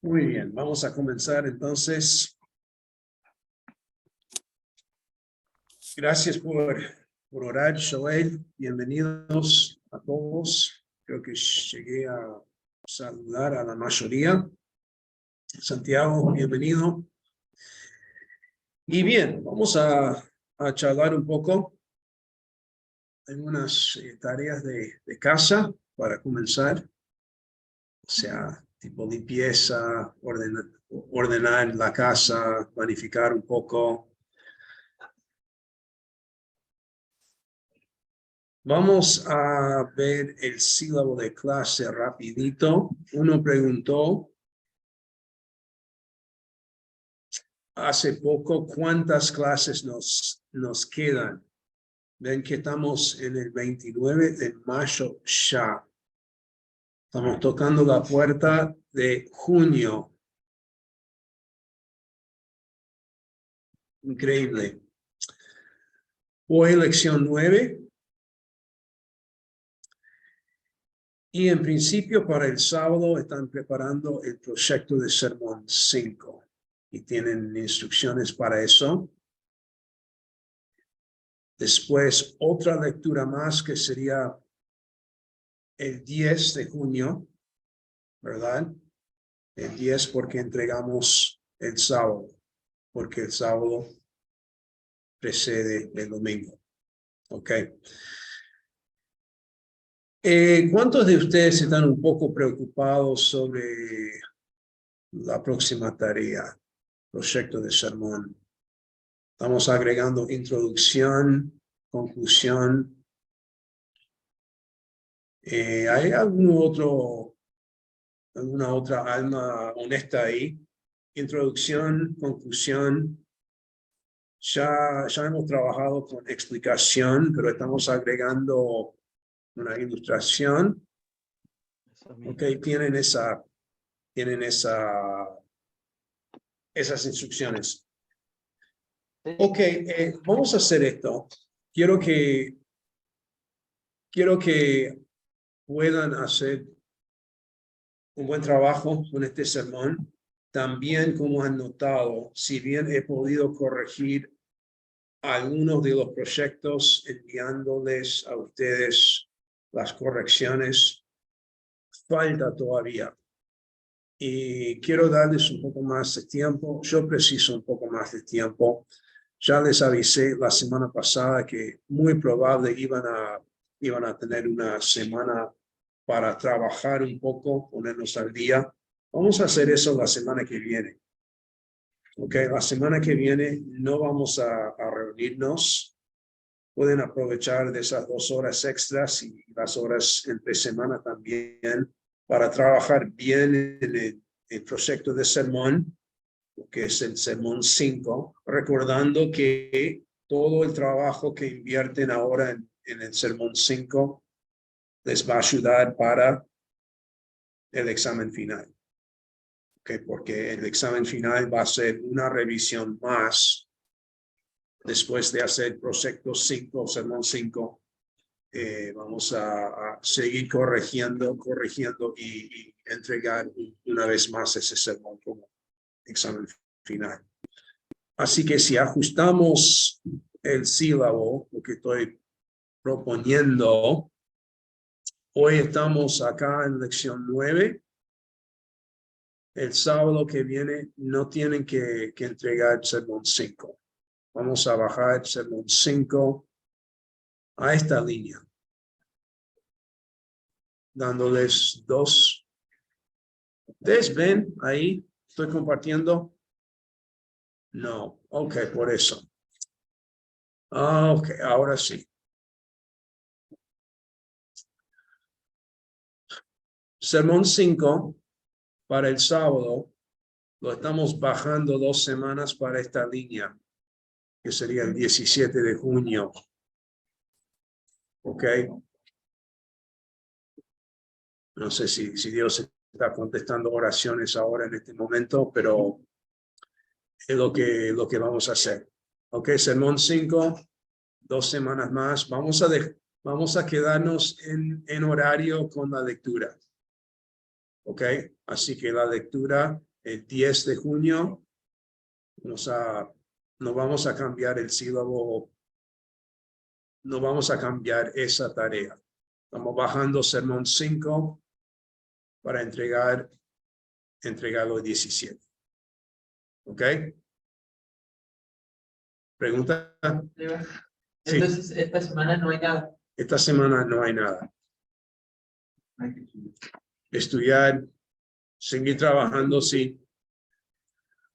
Muy bien, vamos a comenzar entonces. Gracias por orar, Joel. Bienvenidos a todos. Creo que llegué a saludar a la mayoría. Santiago, bienvenido. Y bien, vamos a charlar un poco en unas tareas de casa para comenzar. O sea, tipo limpieza, ordenar la casa, planificar un poco. Vamos a ver el sílabo de clase rapidito. Uno preguntó hace poco cuántas clases nos quedan. Ven que estamos en el 29 de mayo ya. Estamos tocando la puerta de junio. Increíble. Hoy lección 9. Y en principio para el sábado están preparando el proyecto de sermón 5. Y tienen instrucciones para eso. Después otra lectura más que sería el 10 de junio, ¿verdad? El 10 porque entregamos el sábado, porque el sábado precede el domingo. ¿Ok? ¿Cuántos de ustedes están un poco preocupados sobre la próxima tarea, proyecto de sermón? Estamos agregando introducción, conclusión. ¿Hay alguna otra alma honesta ahí? Introducción, conclusión. Ya hemos trabajado con explicación, pero estamos agregando una ilustración. Ok, tienen esas instrucciones. Ok, vamos a hacer esto. Quiero que puedan hacer un buen trabajo con este sermón. También, como han notado, si bien he podido corregir algunos de los proyectos enviándoles a ustedes las correcciones, falta todavía. Y quiero darles un poco más de tiempo. Yo preciso un poco más de tiempo. Ya les avisé la semana pasada que muy probable iban a tener una semana para trabajar un poco, ponernos al día. Vamos a hacer eso la semana que viene. Ok, la semana que viene no vamos a reunirnos. Pueden aprovechar de esas 2 horas extras y las horas entre semana también para trabajar bien en el proyecto de sermón, que es el sermón 5, recordando que todo el trabajo que invierten ahora en el sermón 5 les va a ayudar para el examen final. Okay, porque el examen final va a ser una revisión más después de hacer proyecto 5, sermón 5. Vamos a seguir corrigiendo y entregar una vez más ese sermón como examen final. Así que si ajustamos el sílabo, lo que estoy proponiendo, hoy estamos acá en lección 9. El sábado que viene no tienen que entregar sermón 5. Vamos a bajar sermón 5 a esta línea, dándoles 2. ¿Ustedes ven ahí? ¿Estoy compartiendo? No. Ok, por eso. Ok, ahora sí. Sermón 5 para el sábado lo estamos bajando 2 semanas para esta línea, que sería el 17 de junio. Ok. No sé si Dios está contestando oraciones ahora en este momento, pero es lo que vamos a hacer. Ok, sermón 5, 2 semanas más. Vamos a quedarnos en horario con la lectura. Ok, así que la lectura el 10 de junio, no vamos a cambiar el sílabo, no vamos a cambiar esa tarea. Estamos bajando sermón 5 para entregarlo el 17. ¿Ok? ¿Pregunta? Entonces, Sí. esta semana no hay nada. Esta semana no hay nada. Estudiar, seguir trabajando, sí.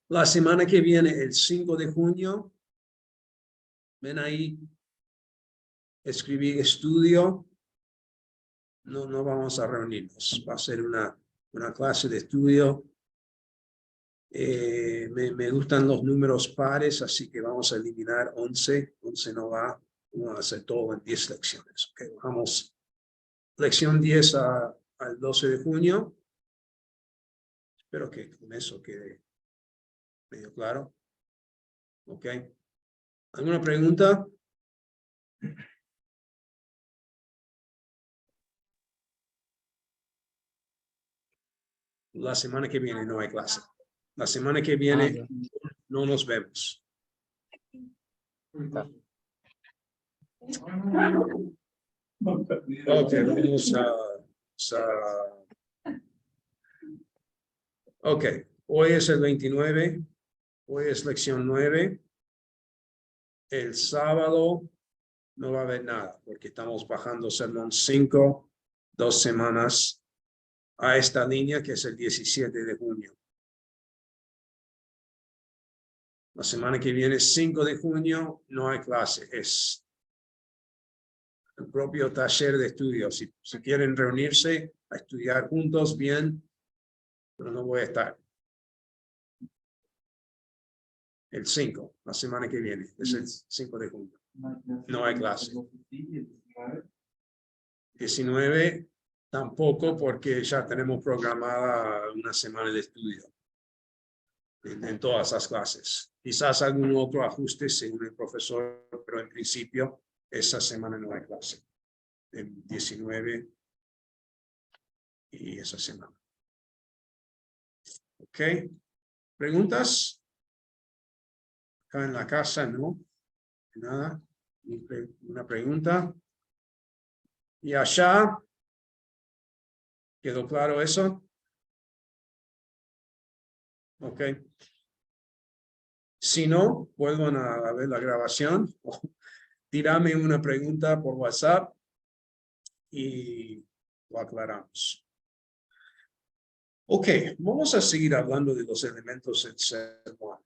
La semana que viene, el 5 de junio, ven ahí, escribir estudio. No vamos a reunirnos. Va a ser una clase de estudio. Me gustan los números pares, así que vamos a eliminar 11. 11 no va. Vamos a hacer todo en 10 lecciones. Okay, vamos. Lección 10 al 12 de junio. Espero que con eso quede medio claro. Ok. ¿Alguna pregunta? La semana que viene no hay clase. La semana que viene no nos vemos. Ok, vamos Ok, hoy es el 29. Hoy es lección 9. El sábado no va a haber nada porque estamos bajando sermón 5, 2 semanas a esta línea que es el 17 de junio. La semana que viene, 5 de junio, no hay clase. Es el propio taller de estudio. Si quieren reunirse a estudiar juntos, bien, pero no voy a estar. El 5, la semana que viene, es el 5 de junio. No hay clase. 19 tampoco porque ya tenemos programada una semana de estudio en todas las clases. Quizás algún otro ajuste según el profesor, pero en principio esa semana no hay clase. El 19 y esa semana. ¿Ok? ¿Preguntas? Acá en la casa, ¿no? Nada. Una pregunta. ¿Y allá? ¿Quedó claro eso? Ok. Si no, vuelvan a ver la grabación. Tírame una pregunta por WhatsApp y lo aclaramos. Ok, vamos a seguir hablando de los elementos del sermón.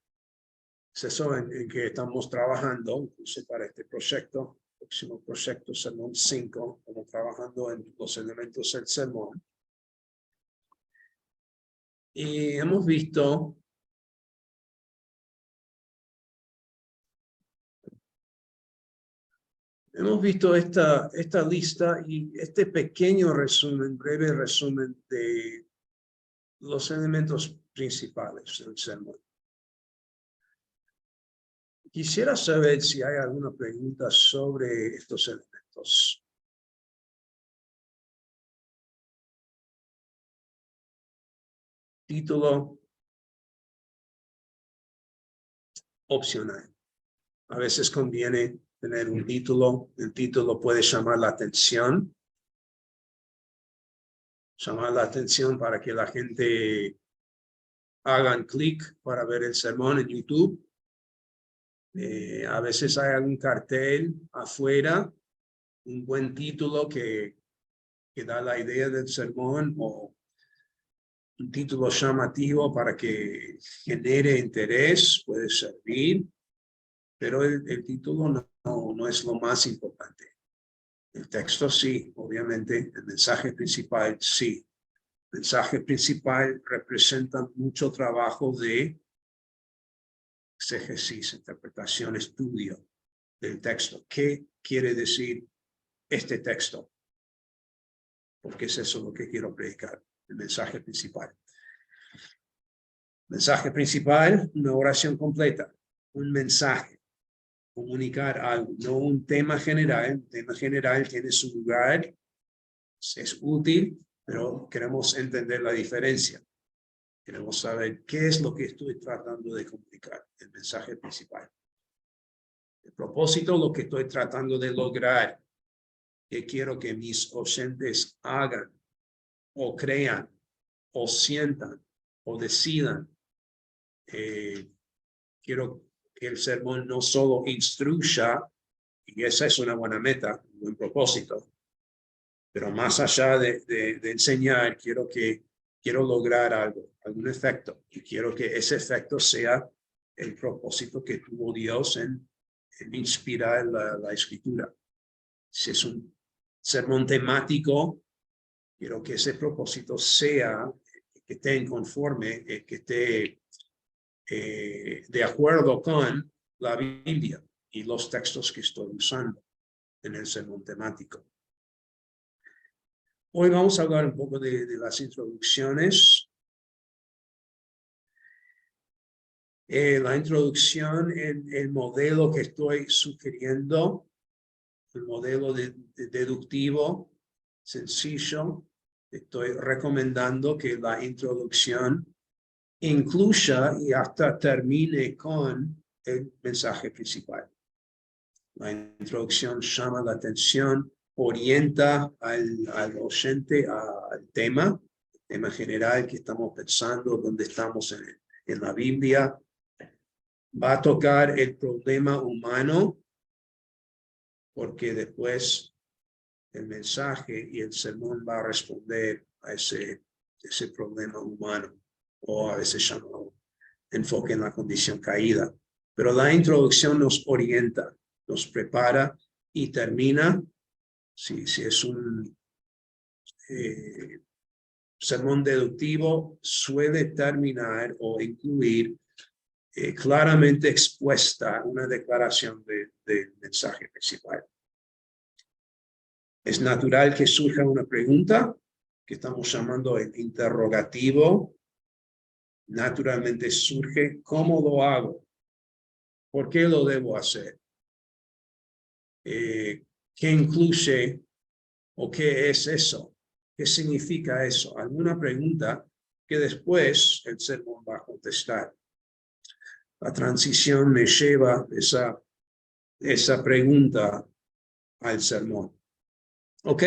Es eso en que estamos trabajando, incluso para este proyecto, próximo proyecto, sermón 5, estamos trabajando en los elementos del sermón. Y hemos visto esta lista y este pequeño resumen, breve resumen de los elementos principales del sermón. Quisiera saber si hay alguna pregunta sobre estos elementos. Título opcional. A veces conviene tener un título. El título puede llamar la atención. Llamar la atención para que la gente hagan clic para ver el sermón en YouTube. A veces hay algún cartel afuera, un buen título que da la idea del sermón o un título llamativo para que genere interés, puede servir, pero el título no es lo más importante. El texto sí, obviamente, el mensaje principal sí. El mensaje principal representa mucho trabajo de exégesis, interpretación, estudio del texto. ¿Qué quiere decir este texto? Porque es eso lo que quiero predicar, el mensaje principal. Mensaje principal, una oración completa, un mensaje, comunicar algo, no un tema general. Un tema general tiene su lugar, es útil, pero queremos entender la diferencia Queremos saber qué es lo que estoy tratando de comunicar, el mensaje principal. El propósito, lo que estoy tratando de lograr, que quiero que mis oyentes hagan, o crean, o sientan, o decidan. Quiero que el sermón no solo instruya, y esa es una buena meta, un buen propósito, pero más allá de enseñar, quiero lograr algo, algún efecto, y quiero que ese efecto sea el propósito que tuvo Dios en inspirar la escritura. Si es un sermón temático, quiero que ese propósito sea, que esté en conforme, que esté de acuerdo con la Biblia y los textos que estoy usando en el sermón temático. Hoy vamos a hablar un poco de las introducciones. La introducción en el modelo que estoy sugiriendo, el modelo deductivo, sencillo. Estoy recomendando que la introducción incluya y hasta termine con el mensaje principal. La introducción llama la atención, orienta al oyente al tema general que estamos pensando, donde estamos en la Biblia. Va a tocar el problema humano, porque después el mensaje y el sermón va a responder a ese problema humano, o a veces llamado enfoque en la condición caída. Pero la introducción nos orienta, nos prepara y termina, si es un sermón deductivo, suele terminar o incluir claramente expuesta una declaración del mensaje principal. Es natural que surja una pregunta, que estamos llamando el interrogativo. Naturalmente surge, ¿cómo lo hago? ¿Por qué lo debo hacer? ¿Qué incluye o qué es eso? ¿Qué significa eso? Alguna pregunta que después el sermón va a contestar. La transición me lleva esa pregunta al sermón. ¿Ok?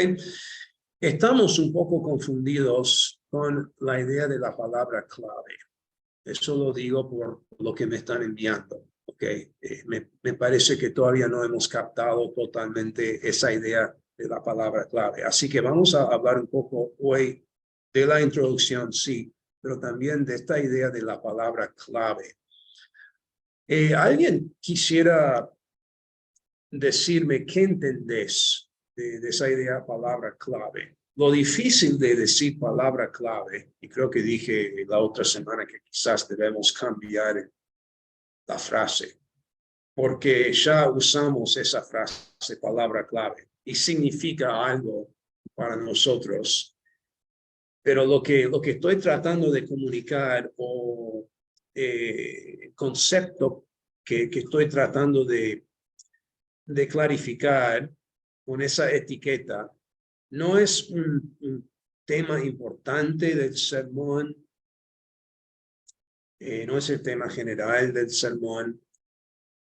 Estamos un poco confundidos con la idea de la palabra clave. Eso lo digo por lo que me están enviando. Okay. Me parece que todavía no hemos captado totalmente esa idea de la palabra clave. Así que vamos a hablar un poco hoy de la introducción, sí, pero también de esta idea de la palabra clave. ¿Alguien quisiera decirme qué entendés de esa idea palabra clave? Lo difícil de decir palabra clave, y creo que dije la otra semana que quizás debemos cambiar la frase, porque ya usamos esa frase, palabra clave, y significa algo para nosotros. Pero lo que estoy tratando de comunicar o concepto que estoy tratando de clarificar con esa etiqueta, no es un tema importante del sermón, no es el tema general del sermón,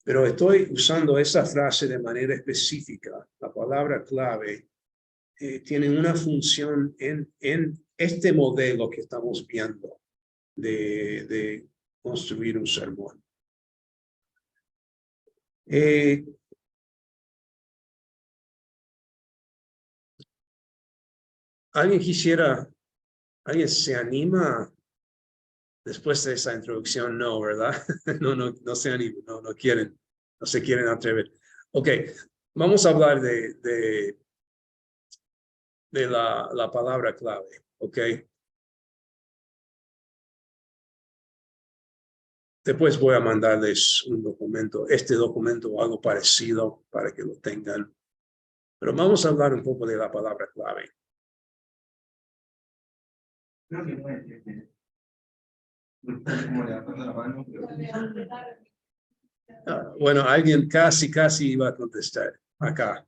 pero estoy usando esa frase de manera específica. La palabra clave tiene una función en este modelo que estamos viendo de construir un sermón. ¿Alguien se anima después de esa introducción? No, ¿verdad? No se animan, no quieren, no se quieren atrever. Ok, vamos a hablar de la palabra clave, ok. Después voy a mandarles un documento, este documento o algo parecido para que lo tengan. Pero vamos a hablar un poco de la palabra clave. Creo que no es. Como levantando la mano, pero... Bueno, alguien casi iba a contestar acá.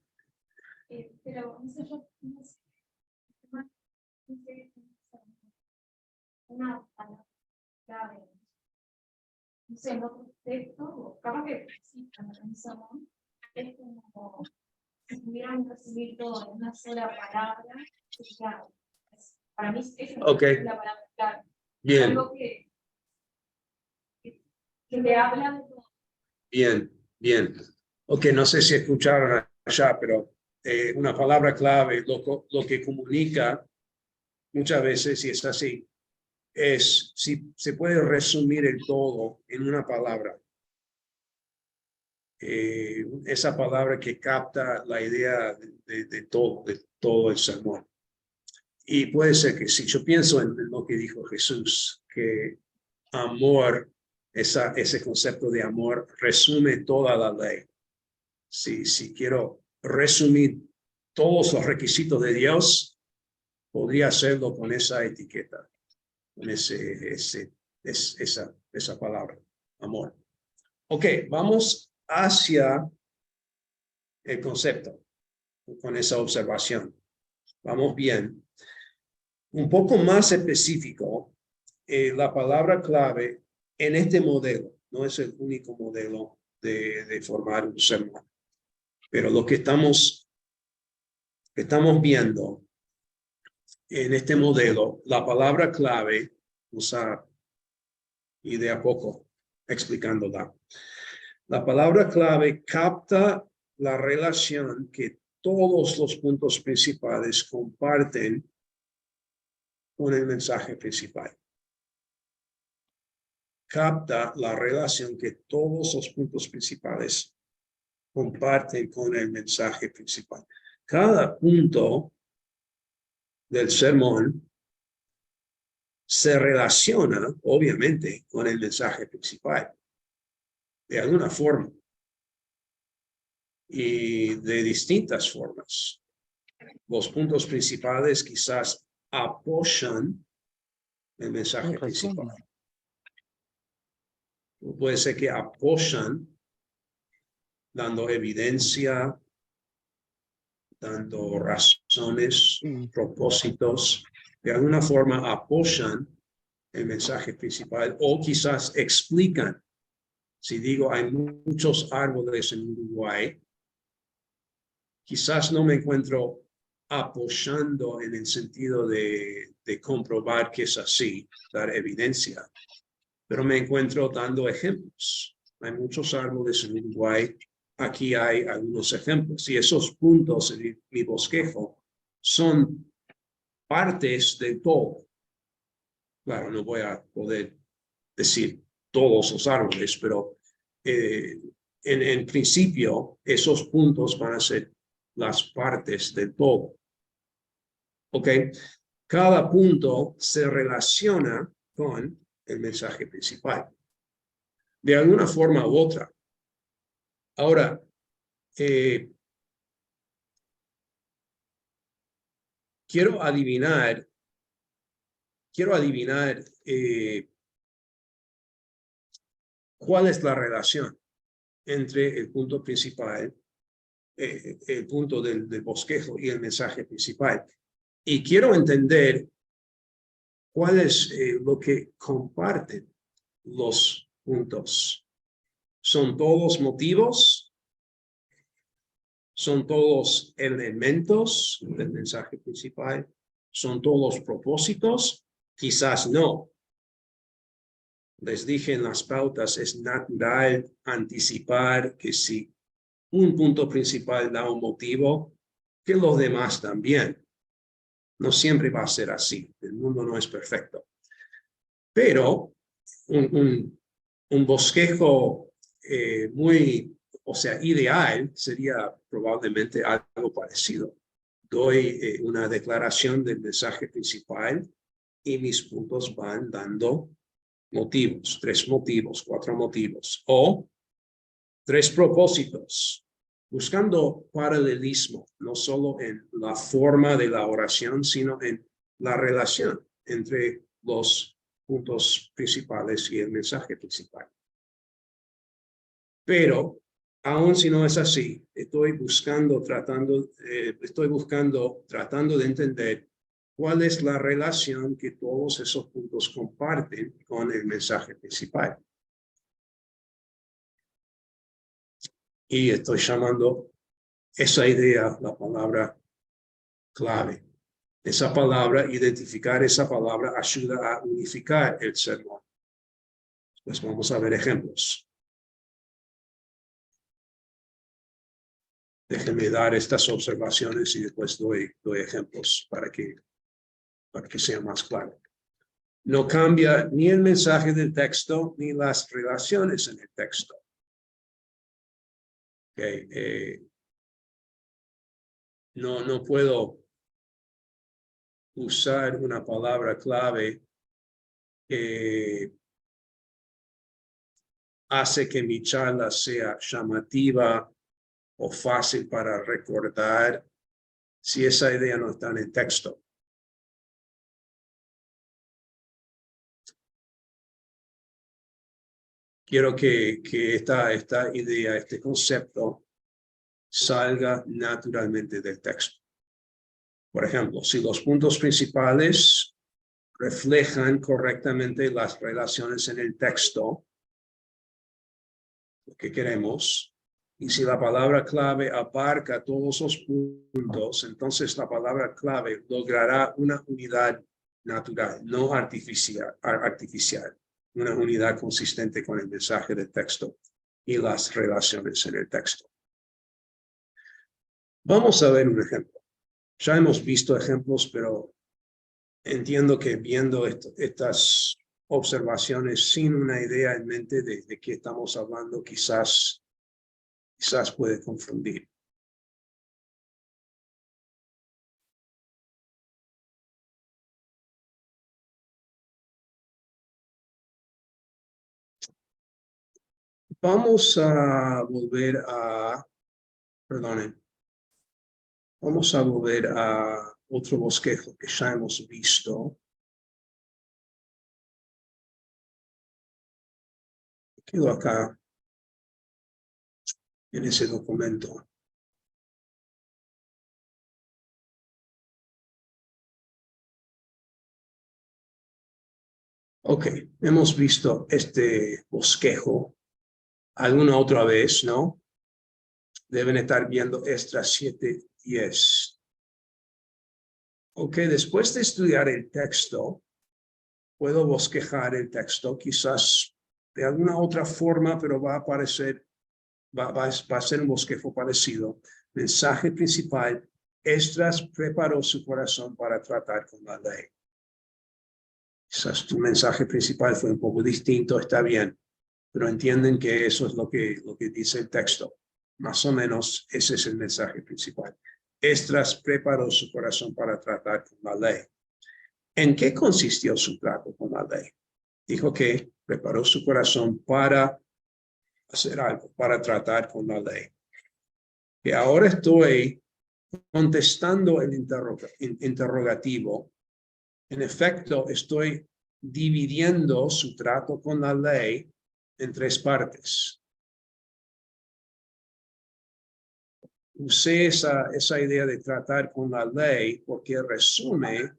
Pero no sé, yo no sé una palabra clave. No sé, en otros textos, o capaz que sí, cuando pensamos, es como si pudieran resumir todo en una sola palabra, sería, para mí esa Ok. es la palabra clave. Bien, Algo que te habla de todo. bien, bien. Ok, no sé si escucharon allá, pero una palabra clave, lo que comunica muchas veces, y es así, es si se puede resumir el todo en una palabra. Esa palabra que capta la idea de todo el sermón. Y puede ser que si yo pienso en lo que dijo Jesús, que amor, ese concepto de amor resume toda la ley. Si quiero resumir todos los requisitos de Dios, podría hacerlo con esa etiqueta, con esa palabra, amor. Ok, vamos hacia el concepto, con esa observación. Vamos bien. Un poco más específico, la palabra clave en este modelo, no es el único modelo de formar un sermón, pero lo que estamos viendo en este modelo, la palabra clave, y de a poco explicándola. La palabra clave capta la relación que todos los puntos principales comparten con el mensaje principal. Capta la relación que todos los puntos principales comparten con el mensaje principal. Cada punto del sermón se relaciona, obviamente, con el mensaje principal, de alguna forma, y de distintas formas. Los puntos principales quizás apoyan el mensaje principal. Puede ser que apoyan dando evidencia, dando razones, propósitos, de alguna forma apoyan el mensaje principal o quizás explican. Si digo, hay muchos árboles en Uruguay, quizás no me encuentro apoyando en el sentido de comprobar que es así, dar evidencia, pero me encuentro dando ejemplos. Hay muchos árboles en Uruguay, aquí hay algunos ejemplos, y esos puntos en mi bosquejo son partes de todo. Claro, no voy a poder decir todos los árboles, pero en principio esos puntos van a ser las partes de todo. ¿Ok? Cada punto se relaciona con el mensaje principal, de alguna forma u otra. Ahora, quiero adivinar cuál es la relación entre el punto principal, el punto del bosquejo y el mensaje principal. Y quiero entender cuál es lo que comparten los puntos. ¿Son todos motivos? ¿Son todos elementos del mensaje principal? ¿Son todos propósitos? Quizás no. Les dije en las pautas, es natural anticipar que si un punto principal da un motivo, que los demás también. No siempre va a ser así. El mundo no es perfecto. Pero un bosquejo ideal sería probablemente algo parecido. Doy una declaración del mensaje principal y mis puntos van dando motivos, 3 motivos, 4 motivos, o 3 propósitos, buscando paralelismo, no solo en la forma de la oración, sino en la relación entre los puntos principales y el mensaje principal. Pero, aun si no es así, estoy buscando, tratando de entender cuál es la relación que todos esos puntos comparten con el mensaje principal. Y estoy llamando esa idea la palabra clave. Esa palabra, identificar esa palabra ayuda a unificar el sermón. Pues vamos a ver ejemplos. Déjenme dar estas observaciones y después doy ejemplos para que sea más claro. No cambia ni el mensaje del texto ni las relaciones en el texto. Okay, no puedo usar una palabra clave que hace que mi charla sea llamativa o fácil para recordar si esa idea no está en el texto. Quiero que esta idea, este concepto, salga naturalmente del texto. Por ejemplo, si los puntos principales reflejan correctamente las relaciones en el texto, lo que queremos, y si la palabra clave abarca todos los puntos, entonces la palabra clave logrará una unidad natural, no artificial, una unidad consistente con el mensaje del texto y las relaciones en el texto. Vamos a ver un ejemplo. Ya hemos visto ejemplos, pero entiendo que viendo estas observaciones sin una idea en mente de qué estamos hablando, quizás puede confundir. Vamos a volver a otro bosquejo que ya hemos visto. Quedo acá en ese documento. Ok, hemos visto este bosquejo alguna otra vez, ¿no? Deben estar viendo Esdras 7:10. Ok, después de estudiar el texto, puedo bosquejar el texto, quizás de alguna otra forma, pero va a aparecer, va a ser un bosquejo parecido. Mensaje principal: Esdras preparó su corazón para tratar con la ley. Quizás tu mensaje principal fue un poco distinto, está bien, pero entienden que eso es lo que dice el texto. Más o menos ese es el mensaje principal. Esdras preparó su corazón para tratar con la ley. ¿En qué consistió su trato con la ley? Dijo que preparó su corazón para hacer algo, para tratar con la ley. Que ahora estoy contestando el interrogativo. En efecto, estoy dividiendo su trato con la ley en tres partes. Usé esa idea de tratar con la ley porque resume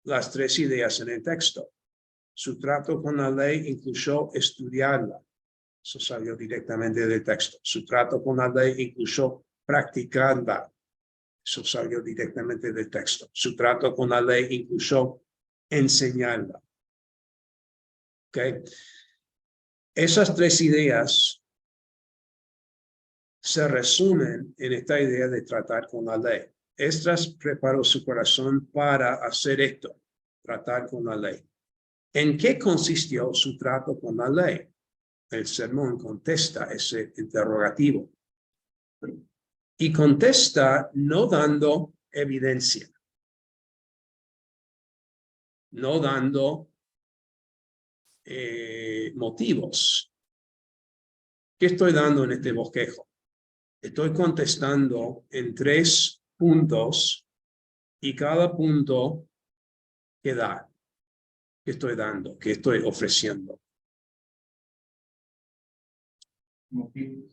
las tres ideas en el texto. Su trato con la ley incluyó estudiarla. Eso salió directamente del texto. Su trato con la ley incluyó practicarla. Eso salió directamente del texto. Su trato con la ley incluyó enseñarla. ¿Okay? Esas tres ideas se resumen en esta idea de tratar con la ley. Esdras preparó su corazón para hacer esto, tratar con la ley. ¿En qué consistió su trato con la ley? El sermón contesta ese interrogativo. Y contesta no dando evidencia, no dando motivos. ¿Qué estoy dando en este bosquejo? Estoy contestando en 3 puntos y cada punto que da, que estoy dando, que estoy ofreciendo. Motivos.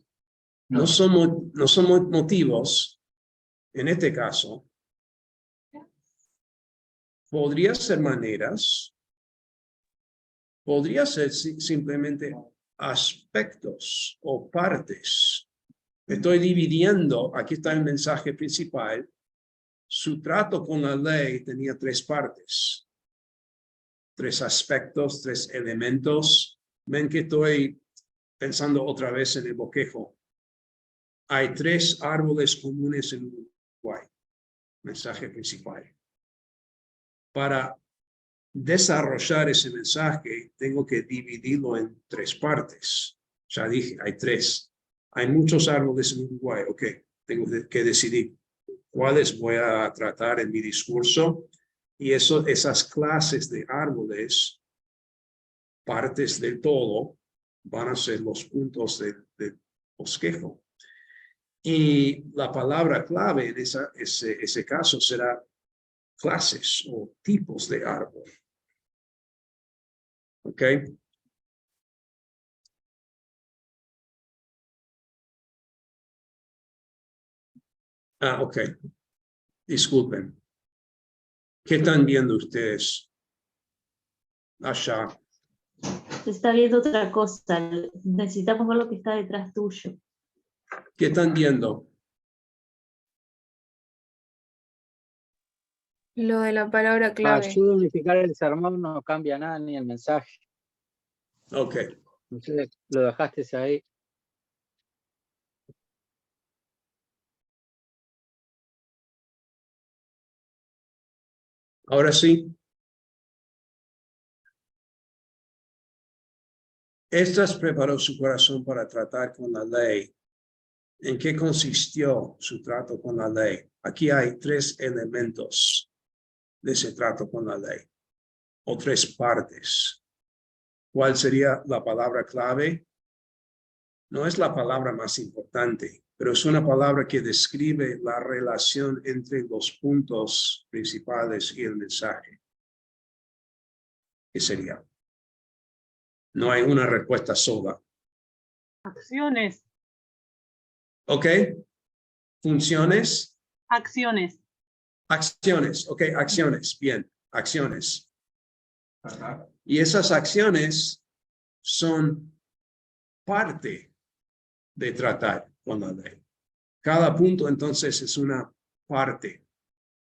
No son motivos, en este caso, podría ser maneras, podría ser simplemente aspectos o partes. Estoy dividiendo, aquí está el mensaje principal. Su trato con la ley tenía tres partes, tres aspectos, tres elementos. Ven que estoy pensando otra vez en el bosquejo. Hay tres árboles comunes en Uruguay. Mensaje principal. Para desarrollar ese mensaje, tengo que dividirlo en tres partes. Ya dije, hay tres. Hay muchos árboles en Uruguay. Ok, tengo que decidir cuáles voy a tratar en mi discurso. Y esas clases de árboles, partes del todo, van a ser los puntos del bosquejo. Y la palabra clave en ese caso será clases o tipos de árbol. ¿Ok? Ok. Disculpen. ¿Qué están viendo ustedes allá? Se está viendo otra cosa. Necesitamos ver lo que está detrás tuyo. ¿Qué están viendo? Lo de la palabra clave. Ayuda a unificar el sermón, no cambia nada ni el mensaje. Ok. Entonces, lo dejaste ahí. Ahora sí. Estas preparó su corazón para tratar con la ley. ¿En qué consistió su trato con la ley? Aquí hay tres elementos de ese trato con la ley, o tres partes. ¿Cuál sería la palabra clave? No es la palabra más importante, pero es una palabra que describe la relación entre los puntos principales y el mensaje. ¿Qué sería? No hay una respuesta sola. Acciones. ¿Ok? Funciones. Acciones. Acciones. Ok, acciones. Bien, acciones. Y esas acciones son parte de tratar con la ley. Cada punto entonces es una parte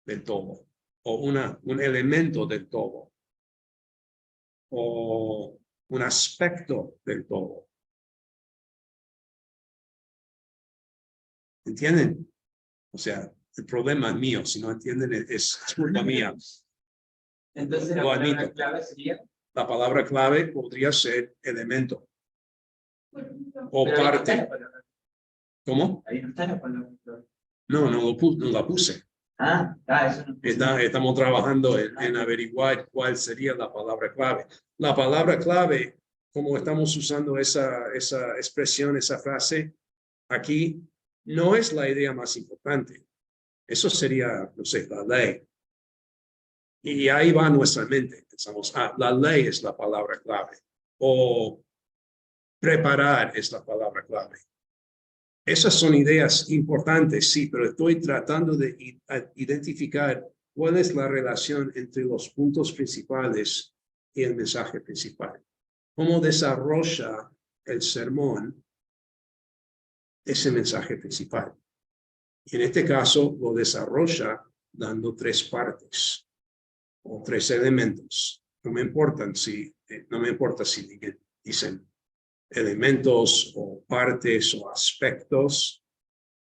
del todo, o un elemento del todo, o un aspecto del todo. ¿Entienden? O sea, el problema es mío, si no entienden es culpa mía. Entonces, la Lo palabra admito. clave sería. La palabra clave podría ser elemento o Pero ahí no está parte. la palabra. ¿Cómo? Ahí no está la palabra clave. No la puse. Eso no. Estamos trabajando en averiguar cuál sería la palabra clave. La palabra clave, como estamos usando esa expresión, esa frase, aquí no es la idea más importante. Eso sería, no sé, la ley. Y ahí va nuestra mente. Pensamos, la ley es la palabra clave. O preparar es la palabra clave. Esas son ideas importantes, sí, pero estoy tratando de identificar cuál es la relación entre los puntos principales y el mensaje principal. ¿Cómo desarrolla el sermón ese mensaje principal? Y en este caso lo desarrolla dando tres partes o tres elementos. No me importa si dicen elementos o partes o aspectos,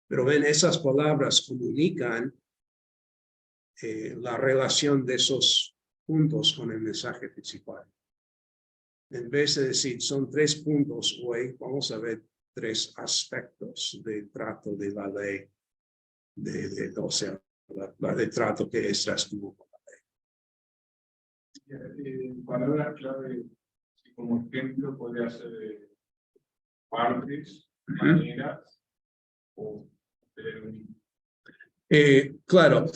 pero ven, esas palabras comunican la relación de esos puntos con el mensaje principal. En vez de decir son tres puntos hoy, vamos a ver tres aspectos del trato de la ley, o sea, del trato que Esdras tuvo con la ley. Palabra clave, como ejemplo, podría ser partes, maneras o Claro,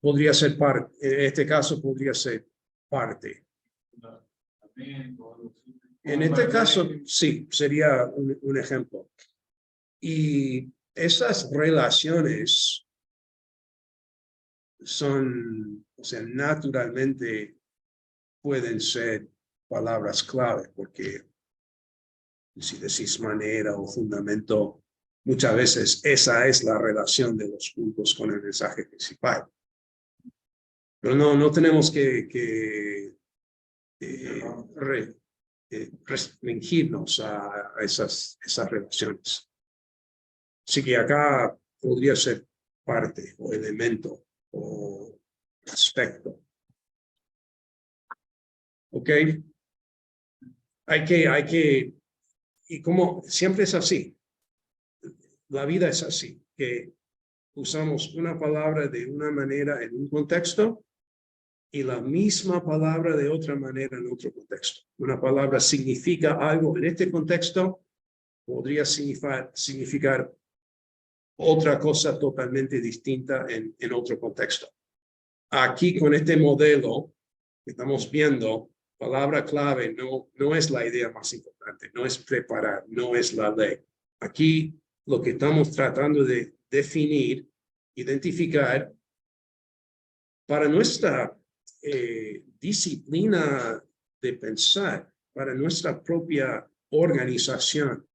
podría ser parte, en este caso podría ser parte. En este caso, sí, sería un ejemplo. Y esas relaciones son, o sea, naturalmente pueden ser palabras clave, porque si decís manera o fundamento, muchas veces esa es la relación de los puntos con el mensaje principal. Pero no tenemos que restringirnos a esas relaciones. Así que acá podría ser parte o elemento o aspecto. ¿Ok? Hay que, y como siempre es así, la vida es así, que usamos una palabra de una manera en un contexto y la misma palabra de otra manera en otro contexto. Una palabra significa algo en este contexto, podría significar otra cosa totalmente distinta en otro contexto. Aquí con este modelo que estamos viendo, palabra clave no es la idea más importante, no es preparar, no es la ley. Aquí lo que estamos tratando de definir, identificar para nuestra disciplina de pensar, para nuestra propia organización.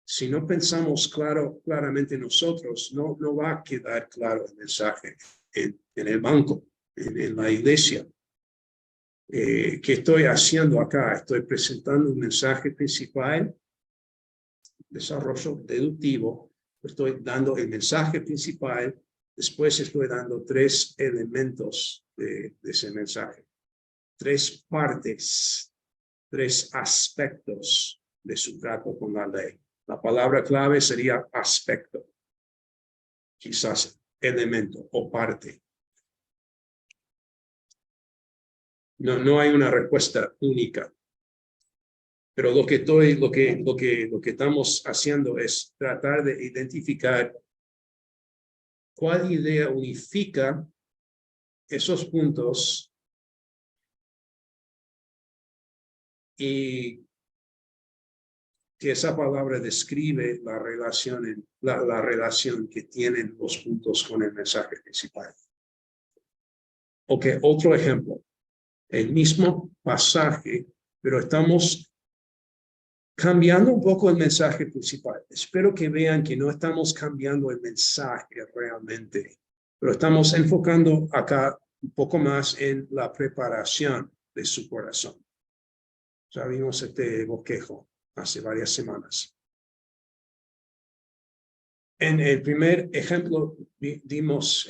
Si no pensamos claramente nosotros, no va a quedar claro el mensaje en el banco, en la iglesia. ¿Qué estoy haciendo acá? Estoy presentando un mensaje principal, desarrollo deductivo, estoy dando el mensaje principal, después estoy dando 3 elementos de ese mensaje, 3 partes, 3 aspectos de su trato con la ley. La palabra clave sería aspecto, quizás elemento o parte. No hay una respuesta única. Pero lo que estamos haciendo es tratar de identificar cuál idea unifica esos puntos y que esa palabra describe la relación que tienen los puntos con el mensaje principal. Ok, otro ejemplo. El mismo pasaje, pero estamos cambiando un poco el mensaje principal. Espero que vean que no estamos cambiando el mensaje realmente, pero estamos enfocando acá un poco más en la preparación de su corazón. Ya vimos este bosquejo hace varias semanas. En el primer ejemplo dimos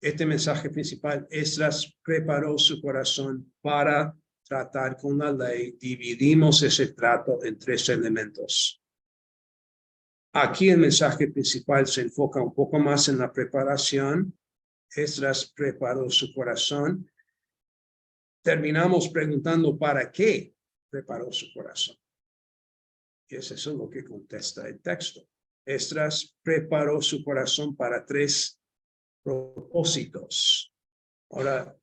este mensaje principal. Esdras preparó su corazón para tratar con la ley. Dividimos ese trato en 3 elementos. Aquí el mensaje principal se enfoca un poco más en la preparación. Esdras preparó su corazón. Terminamos preguntando ¿para qué preparó su corazón? Y es eso lo que contesta el texto. Esdras preparó su corazón para 3 propósitos. Ahora,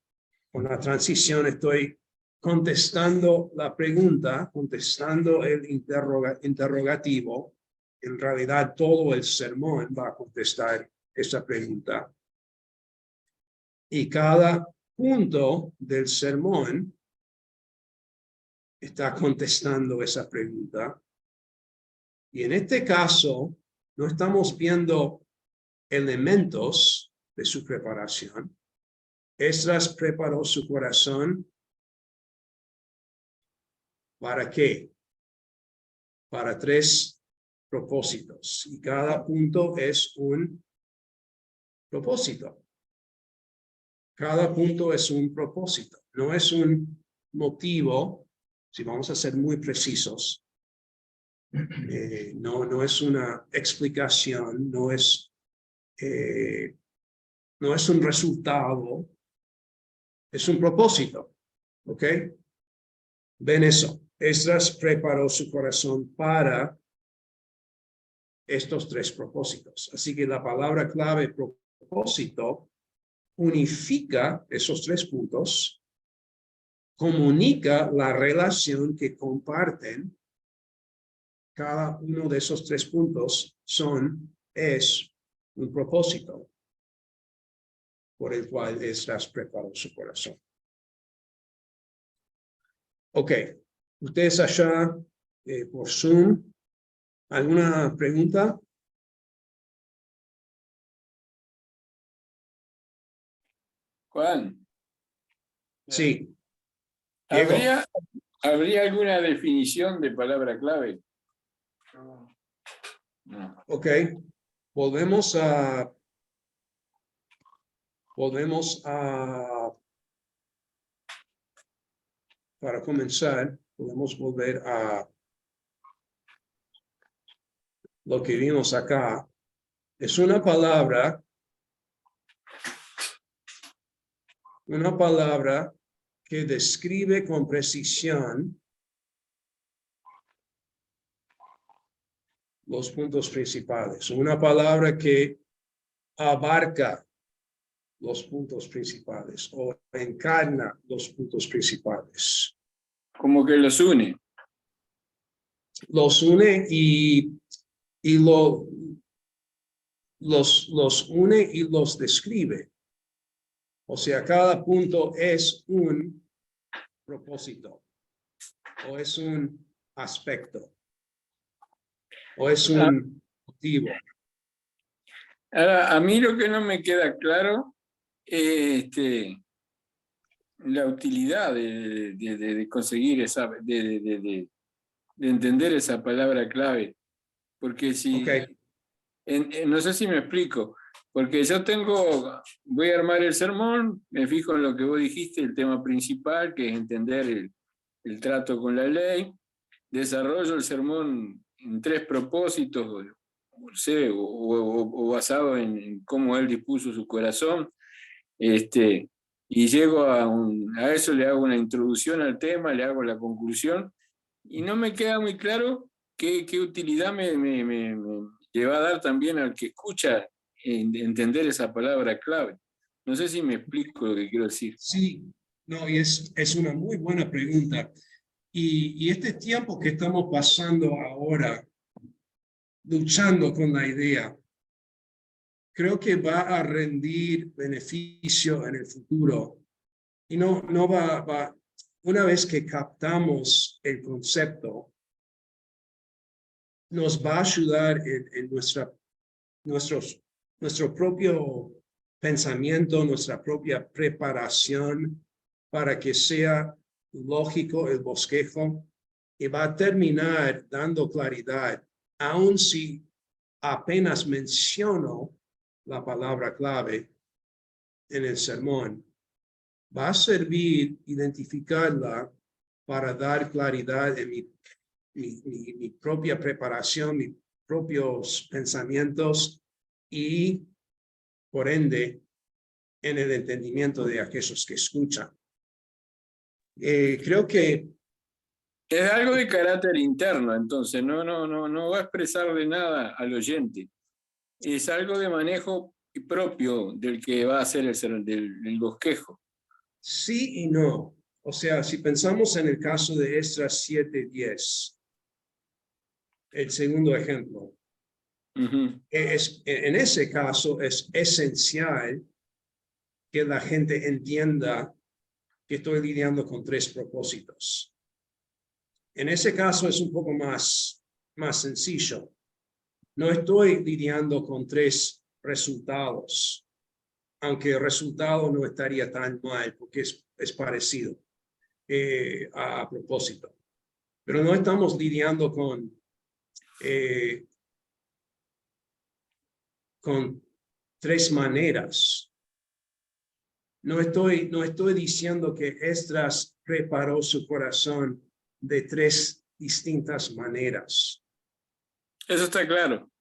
con la transición estoy contestando la pregunta, contestando el interrogativo. En realidad, todo el sermón va a contestar esa pregunta. Y cada punto del sermón está contestando esa pregunta. Y en este caso, no estamos viendo elementos de su preparación. Esdras preparó su corazón. ¿Para qué? Para 3 propósitos. Y cada punto es un propósito. Cada punto es un propósito. No es un motivo, si vamos a ser muy precisos. No es una explicación, no es un resultado, es un propósito. ¿Ok? Ven eso. Esdras preparó su corazón para estos 3 propósitos. Así que la palabra clave propósito unifica esos 3 puntos, comunica la relación que comparten. Cada uno de esos 3 puntos es un propósito. por el cual Esdras preparó su corazón. Ok, ustedes allá por Zoom, ¿alguna pregunta? Juan, Sí. Diego. ¿habría alguna definición de palabra clave? No. Ok, volvemos a para comenzar, podemos volver a lo que vimos acá. Es una palabra que describe con precisión los puntos principales. Una palabra que abarca los puntos principales o encarna los puntos principales. Como que los une. Los une y los une y los describe. O sea, cada punto es un propósito, o es un aspecto, o es un motivo. Ahora, a mí lo que no me queda claro es la utilidad de conseguir de entender esa palabra clave. Porque si, Okay. No sé si me explico, porque yo voy a armar el sermón, me fijo en lo que vos dijiste, el tema principal, que es entender el trato con la ley, desarrollo el sermón en 3 propósitos, o basado en cómo él dispuso su corazón, y llego a eso, le hago una introducción al tema, le hago la conclusión, y no me queda muy claro qué utilidad me le va a dar también al que escucha entender esa palabra clave. No sé si me explico lo que quiero decir. Sí, no, y es una muy buena pregunta. Y este tiempo que estamos pasando ahora, luchando con la idea, creo que va a rendir beneficio en el futuro. Y no va, una vez que captamos el concepto, nos va a ayudar en nuestro propio pensamiento, nuestra propia preparación para que sea lógico el bosquejo y va a terminar dando claridad, aun si apenas menciono la palabra clave en el sermón. Va a servir identificarla para dar claridad en mi propia preparación, mis propios pensamientos y, por ende, en el entendimiento de aquellos que escuchan. Creo que es algo de carácter interno, entonces no va a expresar de nada al oyente. Es algo de manejo propio del que va a hacer del bosquejo. sí y no. O sea, si pensamos en el caso de Esdras 7:10, el segundo ejemplo, en ese caso es esencial que la gente entienda que estoy lidiando con 3 propósitos. En ese caso es un poco más sencillo. No estoy lidiando con 3 resultados, aunque el resultado no estaría tan mal porque es parecido a propósito. Pero no estamos lidiando con 3 maneras. No estoy diciendo que Esdras preparó su corazón de 3 distintas maneras. Eso está claro.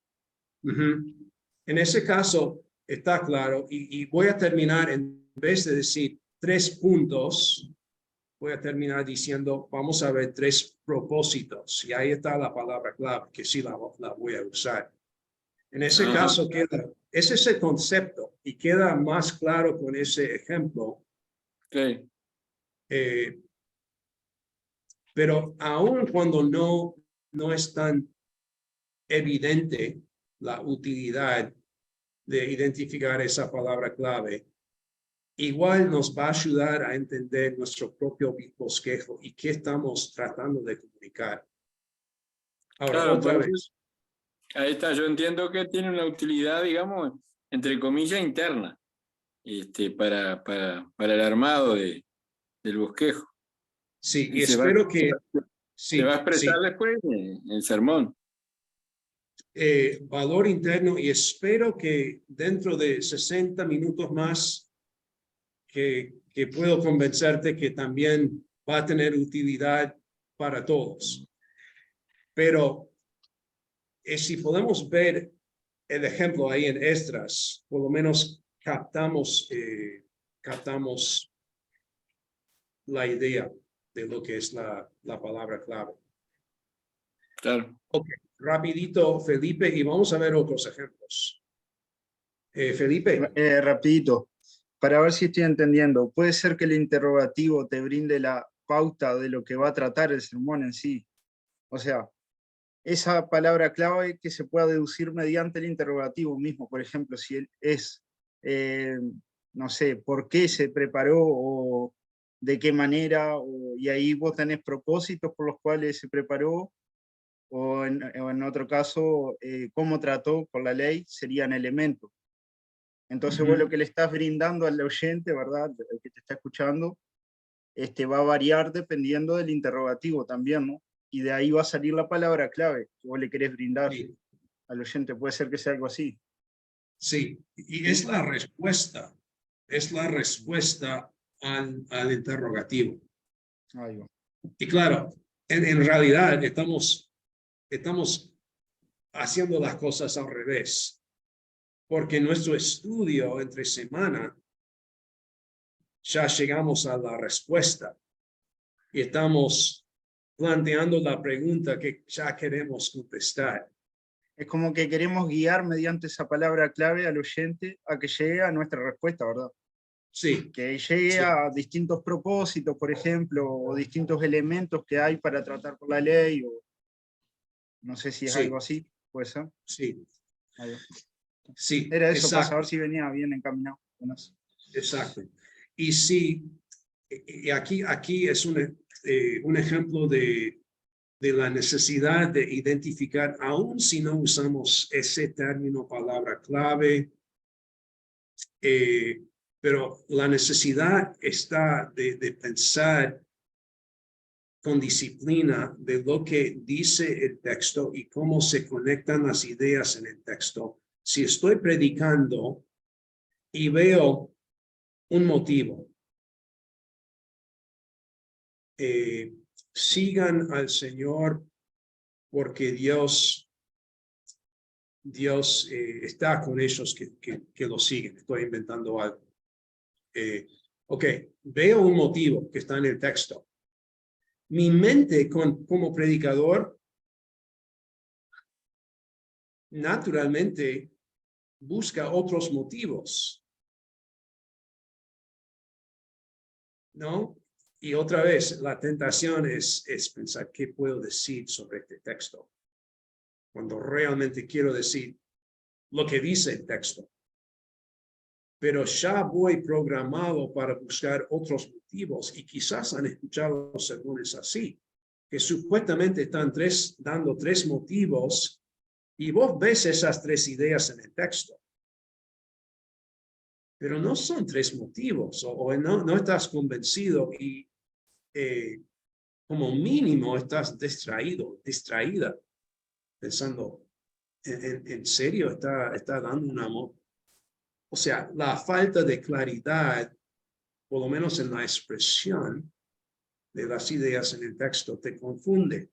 En ese caso está claro y voy a terminar, en vez de decir 3 puntos, voy a terminar diciendo, vamos a ver 3 propósitos. Y ahí está la palabra clave, que sí la voy a usar. En ese caso ese es el concepto y queda más claro con ese ejemplo. Okay. Pero aun cuando no es tan evidente la utilidad de identificar esa palabra clave, igual nos va a ayudar a entender nuestro propio bosquejo y qué estamos tratando de comunicar. Ahora, Claro, otra por eso- vez, Ahí está, yo entiendo que tiene una utilidad, digamos, entre comillas, interna, para el armado del bosquejo. sí, y Y espero que, se va a sí, expresar sí, después en el sermón. valor interno, y espero que dentro de 60 minutos más que puedo convencerte que también va a tener utilidad para todos. Pero si podemos ver el ejemplo ahí en Esdras, por lo menos captamos la idea de lo que es la palabra clave. Claro. Ok, rapidito, Felipe, y vamos a ver otros ejemplos. Felipe. Rapidito, para ver si estoy entendiendo. ¿Puede ser que el interrogativo te brinde la pauta de lo que va a tratar el sermón en sí? O sea, esa palabra clave que se pueda deducir mediante el interrogativo mismo. Por ejemplo, si él es, no sé, por qué se preparó o de qué manera, y ahí vos tenés propósitos por los cuales se preparó, o en otro caso, cómo trató con la ley, serían elementos. Entonces vos lo que le estás brindando al oyente, ¿verdad? El que te está escuchando, va a variar dependiendo del interrogativo también, ¿no? Y de ahí va a salir la palabra clave que vos le querés brindar Sí, al oyente. Puede ser que sea algo así. sí, y es la respuesta al interrogativo. Ahí va. Y claro, en realidad estamos haciendo las cosas al revés, porque nuestro estudio entre semana ya llegamos a la respuesta y estamos planteando la pregunta que ya queremos contestar. Es como que queremos guiar mediante esa palabra clave al oyente a que llegue a nuestra respuesta, ¿verdad? Sí, Que llegue sí. a distintos propósitos, por ejemplo, o distintos elementos que hay para tratar con la ley, o no sé si es Sí. algo así, puede ser. Sí, Ahí va. sí, Era eso, para exacto. saber si venía bien encaminado. Exacto. Y sí, y aquí es un ejemplo de la necesidad de identificar, aun si no usamos ese término, palabra clave, pero la necesidad está de pensar con disciplina de lo que dice el texto y cómo se conectan las ideas en el texto. Si estoy predicando y veo un motivo, sigan al Señor porque Dios está con ellos que lo siguen. Estoy inventando algo. Ok, veo un motivo que está en el texto. Mi mente como predicador naturalmente busca otros motivos, ¿no? Y otra vez, la tentación es pensar qué puedo decir sobre este texto, cuando realmente quiero decir lo que dice el texto. Pero ya voy programado para buscar otros motivos y quizás han escuchado los sermones así, que supuestamente están dando tres motivos y vos ves esas tres ideas en el texto. Pero no son tres motivos o no estás convencido y como mínimo estás distraída, pensando, ¿en serio está dando un amor? O sea, la falta de claridad, por lo menos en la expresión de las ideas en el texto, te confunde.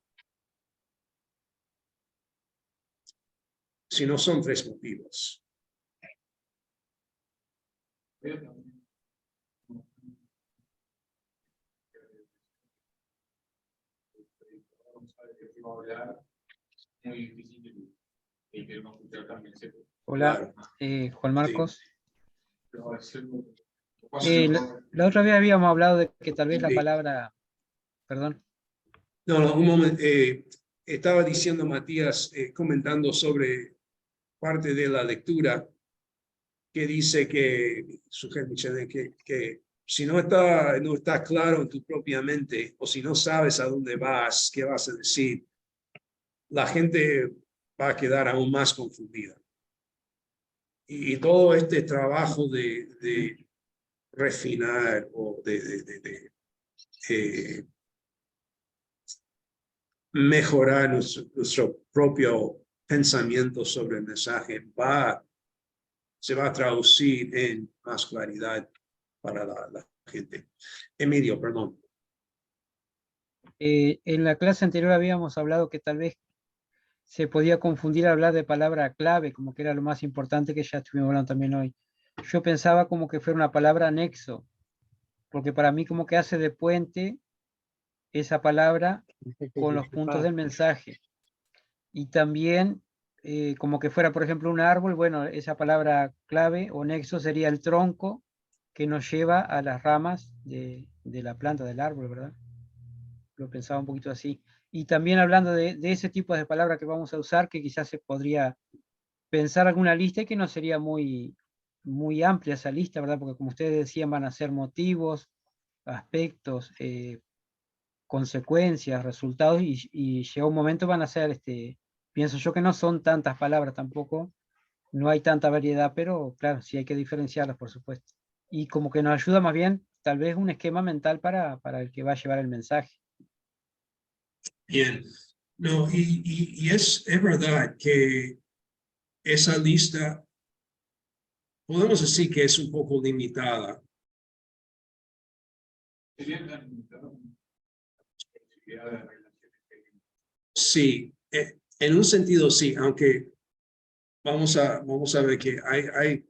Si no son tres motivos. Muy difícil y que no escuchar también se Hola, Claro. Juan Marcos. sí. La otra vez habíamos hablado de que tal vez la Sí. palabra, perdón, No, un momento. Estaba diciendo Matías, comentando sobre parte de la lectura, que dice que, sugiere que si no está claro en tu propia mente, o si no sabes a dónde vas, qué vas a decir, la gente va a quedar aún más confundida. Y todo este trabajo de refinar o de mejorar nuestro propio pensamiento sobre el mensaje se va a traducir en más claridad para la gente. Emilio, perdón. En la clase anterior habíamos hablado que tal vez se podía confundir hablar de palabra clave, como que era lo más importante, que ya estuvimos hablando también hoy. Yo pensaba como que fuera una palabra nexo, porque para mí como que hace de puente esa palabra con los puntos del mensaje. Y también como que fuera, por ejemplo, un árbol, bueno, esa palabra clave o nexo sería el tronco que nos lleva a las ramas de la planta del árbol, ¿verdad? Lo pensaba un poquito así. Y también hablando de ese tipo de palabras que vamos a usar, que quizás se podría pensar alguna lista y que no sería muy amplia esa lista, ¿verdad? Porque como ustedes decían, van a ser motivos, aspectos, consecuencias, resultados, y llega un momento van a ser, pienso yo que no son tantas palabras tampoco, no hay tanta variedad, pero claro, sí hay que diferenciarlas, por supuesto. Y como que nos ayuda más bien, tal vez un esquema mental para el que va a llevar el mensaje. Bien. No, y es verdad que esa lista, podemos decir que es un poco limitada. Sí, en un sentido sí, aunque vamos a ver que hay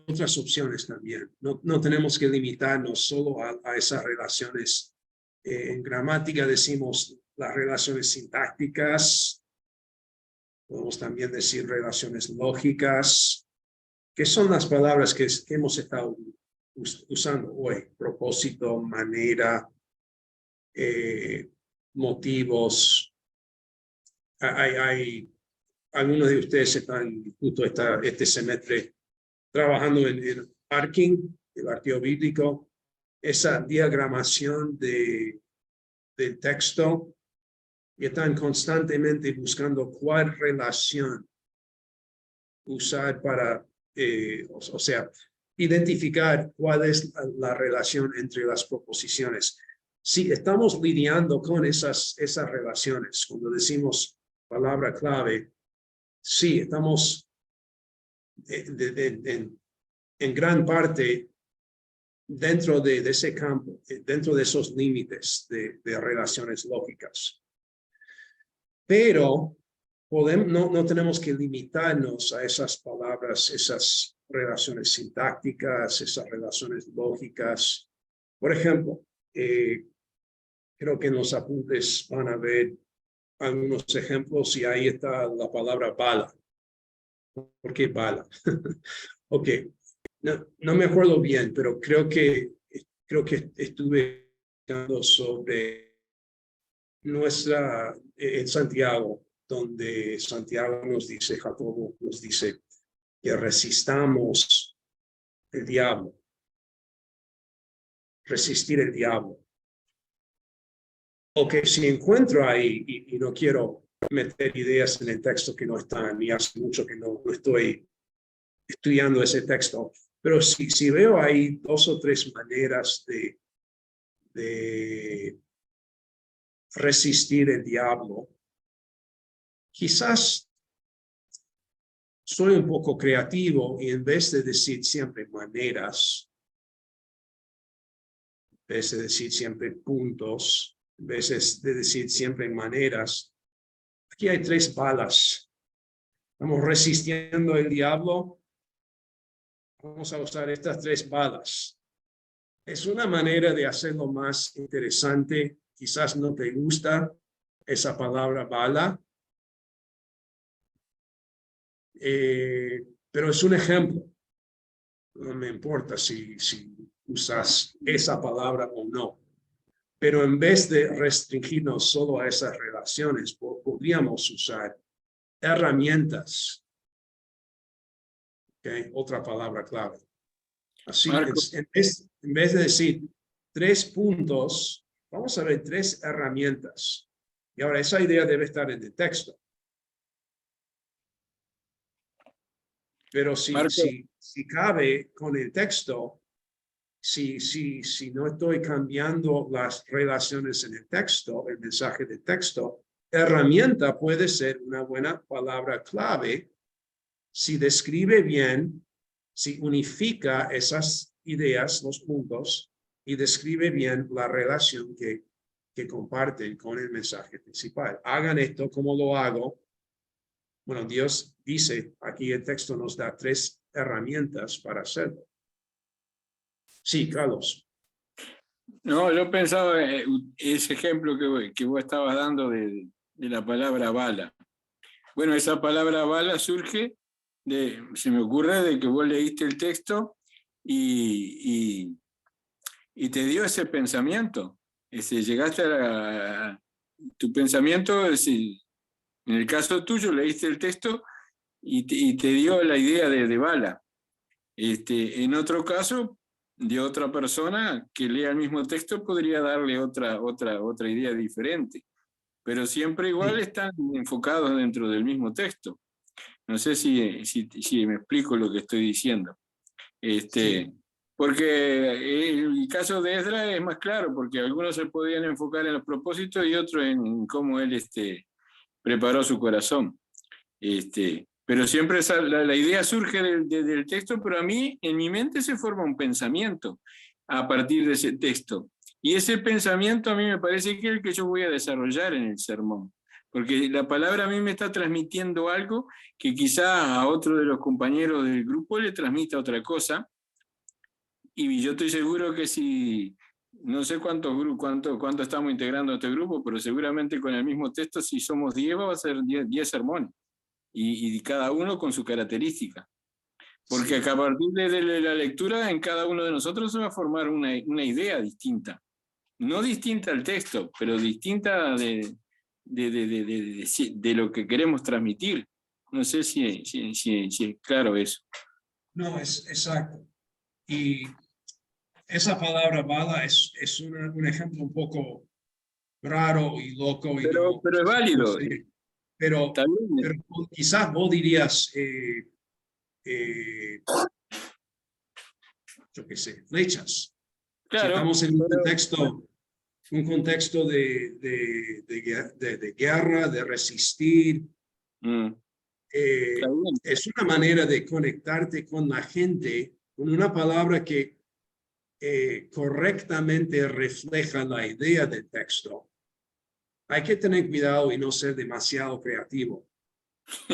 otras opciones también. No tenemos que limitarnos solo a esas relaciones. En gramática decimos las relaciones sintácticas, podemos también decir relaciones lógicas, que son las palabras que hemos estado usando hoy: propósito, manera, motivos. Hay algunos de ustedes están justo este semestre trabajando en el arking, el arqueo bíblico, esa diagramación del texto, y están constantemente buscando cuál relación usar para, o sea, identificar cuál es la relación entre las proposiciones. Sí, estamos lidiando con esas relaciones. Cuando decimos palabra clave, sí, estamos en gran parte dentro de ese campo, dentro de esos límites de relaciones lógicas. Pero no tenemos que limitarnos a esas palabras, esas relaciones sintácticas, esas relaciones lógicas. Por ejemplo, creo que en los apuntes van a ver algunos ejemplos, y ahí está la palabra bala. ¿Por qué bala? Ok, no me acuerdo bien, pero creo que estuve hablando sobre en Santiago, donde Santiago nos dice, Jacobo nos dice que resistamos el diablo. Resistir el diablo. Ok, si encuentro ahí, y no quiero meter ideas en el texto que no están, y hace mucho que no estoy estudiando ese texto, pero si veo ahí 2 o 3 maneras de resistir el diablo, quizás soy un poco creativo, y en vez de decir siempre maneras, en vez de decir siempre puntos, en vez de decir siempre maneras, aquí hay 3 balas. Estamos resistiendo el diablo. Vamos a usar estas 3 balas. Es una manera de hacerlo más interesante. Quizás no te gusta esa palabra bala, pero es un ejemplo. No me importa si usas esa palabra o no. Pero en vez de restringirnos solo a esas relaciones, podríamos usar herramientas ¿Ok? Otra palabra clave. Así, Marco. en vez de decir 3 puntos, vamos a ver 3 herramientas. Y ahora esa idea debe estar en el texto. Pero Marco. si cabe con el texto, si no estoy cambiando las relaciones en el texto, el mensaje del texto, herramienta puede ser una buena palabra clave si describe bien, si unifica esas ideas, los puntos, y describe bien la relación que comparten con el mensaje principal. Hagan esto como lo hago. Bueno, Dios dice, aquí el texto nos da 3 herramientas para hacerlo. Sí, Carlos. No, yo pensaba ese ejemplo que vos estabas dando de la palabra bala. Bueno, esa palabra bala surge se me ocurre de que vos leíste el texto y te dio ese pensamiento. Llegaste tu pensamiento, en el caso tuyo leíste el texto y te dio la idea de bala. En otro caso, de otra persona que lea el mismo texto podría darle otra idea diferente, pero siempre igual están enfocados dentro del mismo texto. No sé si me explico lo que estoy diciendo. Porque el caso de Esdras es más claro, porque algunos se podían enfocar en los propósitos y otros en cómo él preparó su corazón. Pero siempre la idea surge del texto, pero a mí, en mi mente se forma un pensamiento a partir de ese texto. Y ese pensamiento a mí me parece que es el que yo voy a desarrollar en el sermón. Porque la palabra a mí me está transmitiendo algo que quizá a otro de los compañeros del grupo le transmita otra cosa. Y yo estoy seguro que si, no sé cuánto estamos integrando a este grupo, pero seguramente con el mismo texto, si somos 10, va a ser 10 sermones. Y cada uno con su característica. Porque a partir de la lectura, en cada uno de nosotros se va a formar una idea distinta. No distinta al texto, pero distinta de lo que queremos transmitir. No sé si es claro eso. No, es exacto. Y esa palabra bala es un ejemplo un poco raro y loco. Pero es válido. Pero quizás vos dirías, yo qué sé, flechas. Claro, si estamos en un contexto de guerra, de resistir, es una manera de conectarte con la gente con una palabra que correctamente refleja la idea del texto. Hay que tener cuidado y no ser demasiado creativo.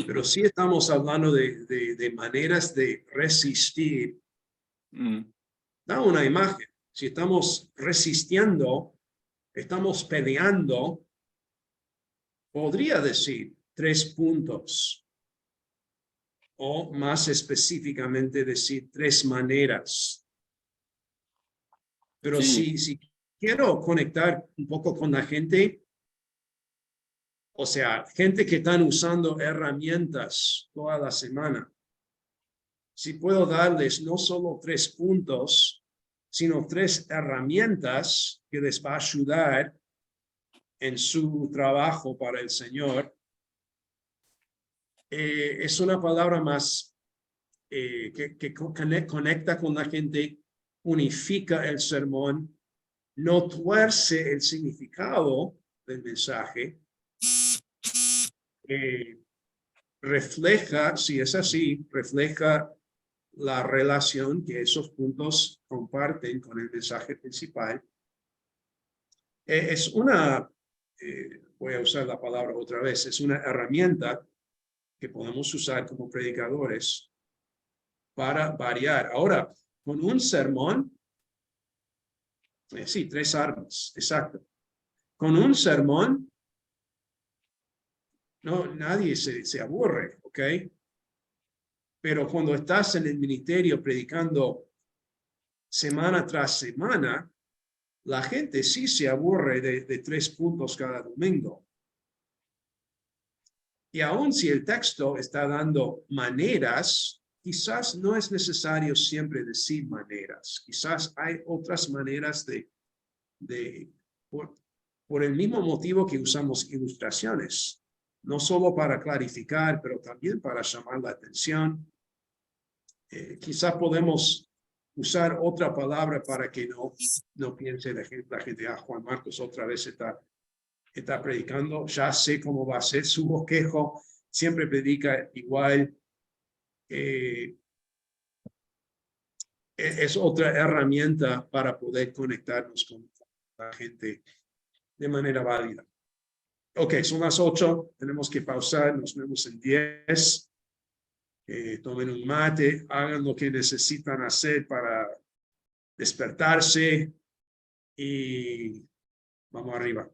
Pero sí estamos hablando de maneras de resistir. Da una imagen. Si estamos resistiendo, estamos peleando, podría decir 3 puntos. O más específicamente decir 3 maneras. Pero si quiero conectar un poco con la gente, o sea, gente que están usando herramientas toda la semana. Si puedo darles no solo 3 puntos, sino 3 herramientas que les va a ayudar en su trabajo para el Señor, es una palabra más que conecta con la gente, unifica el sermón, no tuerce el significado del mensaje, refleja, si es así, refleja la relación que esos puntos comparten con el mensaje principal. Es una, voy a usar la palabra otra vez, es una herramienta que podemos usar como predicadores para variar. Ahora, con un sermón, sí, 3 armas, exacto. Con un sermón, nadie se aburre, ¿ok? Pero cuando estás en el ministerio predicando semana tras semana, la gente sí se aburre de 3 puntos cada domingo. Y aun si el texto está dando maneras, quizás no es necesario siempre decir maneras. Quizás hay otras maneras por el mismo motivo que usamos ilustraciones. No solo para clarificar, pero también para llamar la atención. Quizás podemos usar otra palabra para que no piense la gente, Juan Marcos otra vez está predicando, ya sé cómo va a ser su bosquejo, siempre predica igual. Es otra herramienta para poder conectarnos con la gente de manera válida. Ok, son las 8, tenemos que pausar, nos vemos en 10. Tomen un mate, hagan lo que necesitan hacer para despertarse y vamos arriba.